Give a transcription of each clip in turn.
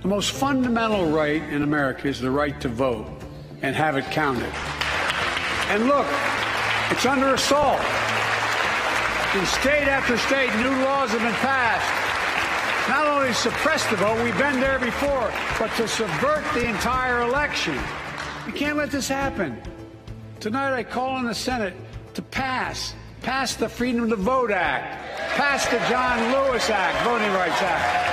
The most fundamental right in America is the right to vote and have it counted. And look, it's under assault. In state after state, new laws have been passed. Not only to suppress the vote, we've been there before, but to subvert the entire election. We can't let this happen. Tonight I call on the Senate to pass the Freedom to Vote Act, pass the John Lewis Act, Voting Rights Act.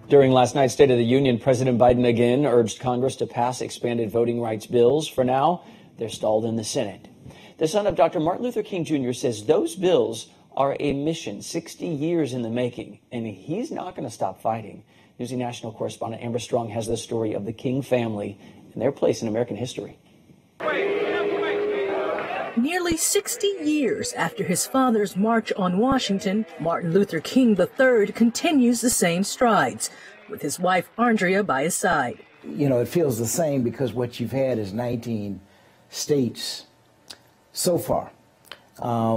During last night's State of the Union, President Biden again urged Congress to pass expanded voting rights bills. For now, they're stalled in the Senate. The son of Dr. Martin Luther King Jr. says those bills are a mission 60 years in the making, and he's not going to stop fighting. Newsy national correspondent Amber Strong has the story of the King family and their place in American history. Nearly 60 years after his father's March on Washington, Martin Luther King III continues the same strides, with his wife Arndrea by his side. You know, it feels the same because what you've had is 19 states so far,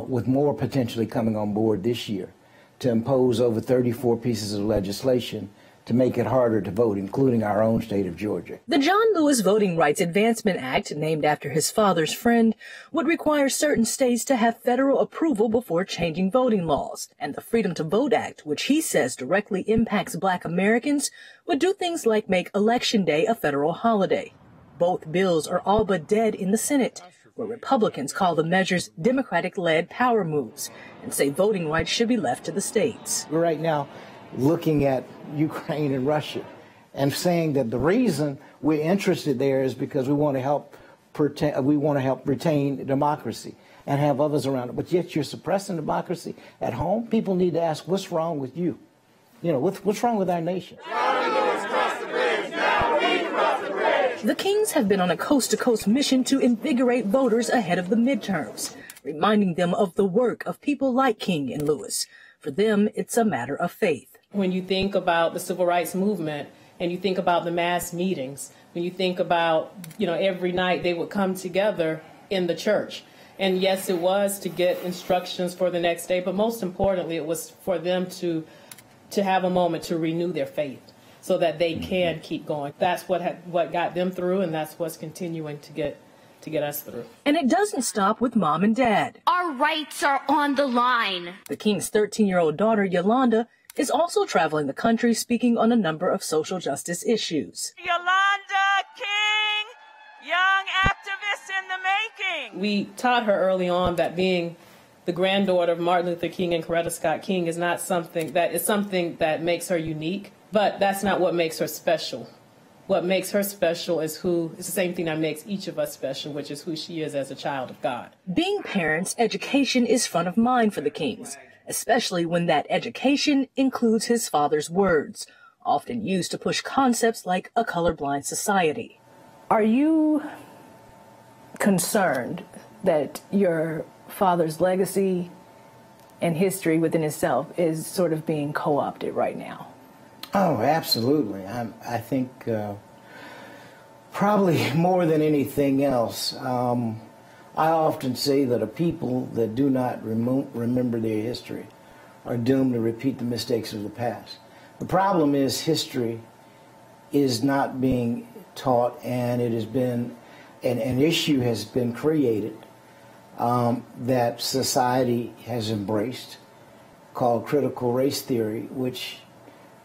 with more potentially coming on board this year, to impose over 34 pieces of legislation to make it harder to vote, including our own state of Georgia. The John Lewis Voting Rights Advancement Act, named after his father's friend, would require certain states to have federal approval before changing voting laws. And the Freedom to Vote Act, which he says directly impacts Black Americans, would do things like make Election Day a federal holiday. Both bills are all but dead in the Senate, where Republicans call the measures Democratic-led power moves and say voting rights should be left to the states. We're right now looking at Ukraine and Russia and saying that the reason we're interested there is because we want to help retain democracy and have others around it. But yet you're suppressing democracy at home. People need to ask, what's wrong with you? You know, what's wrong with our nation? The Kings have been on a coast-to-coast mission to invigorate voters ahead of the midterms, reminding them of the work of people like King and Lewis. For them, it's a matter of faith. When you think about the civil rights movement and you think about the mass meetings, when you think about, every night they would come together in the church. And yes, it was to get instructions for the next day, but most importantly, it was for them to have a moment to renew their faith so that they can keep going. That's what got them through, and that's what's continuing to get us through. And it doesn't stop with Mom and Dad. Our rights are on the line. The King's 13-year-old daughter, Yolanda, is also traveling the country speaking on a number of social justice issues. Yolanda King, young activist in the making. We taught her early on that being the granddaughter of Martin Luther King and Coretta Scott King is not something that makes her unique, but that's not what makes her special. What makes her special is it's the same thing that makes each of us special, which is who she is as a child of God. Being parents, education is front of mind for the Kings, especially when that education includes his father's words, often used to push concepts like a colorblind society. Are you concerned that your father's legacy and history within itself is sort of being co-opted right now? Oh, absolutely. I think probably more than anything else, I often say that a people that do not remember their history are doomed to repeat the mistakes of the past. The problem is history is not being taught, and it has been an issue has been created that society has embraced, called critical race theory, which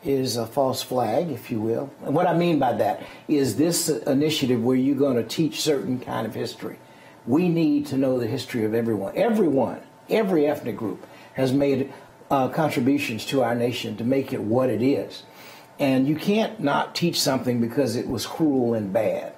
is a false flag, if you will. And what I mean by that is this initiative where you're going to teach certain kind of history. We need to know the history of everyone. Every ethnic group has made contributions to our nation to make it what it is. And you can't not teach something because it was cruel and bad.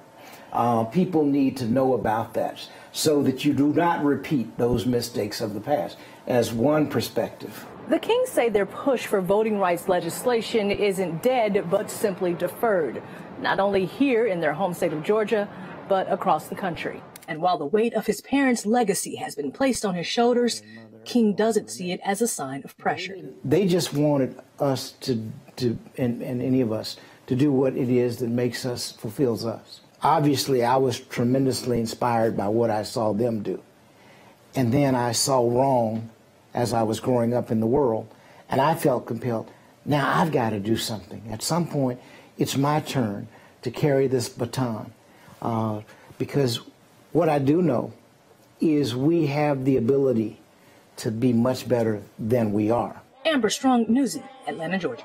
People need to know about that so that you do not repeat those mistakes of the past, as one perspective. The Kings say their push for voting rights legislation isn't dead, but simply deferred, not only here in their home state of Georgia, but across the country. And while the weight of his parents' legacy has been placed on his shoulders, King doesn't see it as a sign of pressure. They just wanted us and any of us to do what it is that makes us, fulfills us. Obviously, I was tremendously inspired by what I saw them do. And then I saw wrong as I was growing up in the world, and I felt compelled. Now I've got to do something. At some point, it's my turn to carry this baton, because what I do know is we have the ability to be much better than we are. Amber Strong, Newsy, Atlanta, Georgia.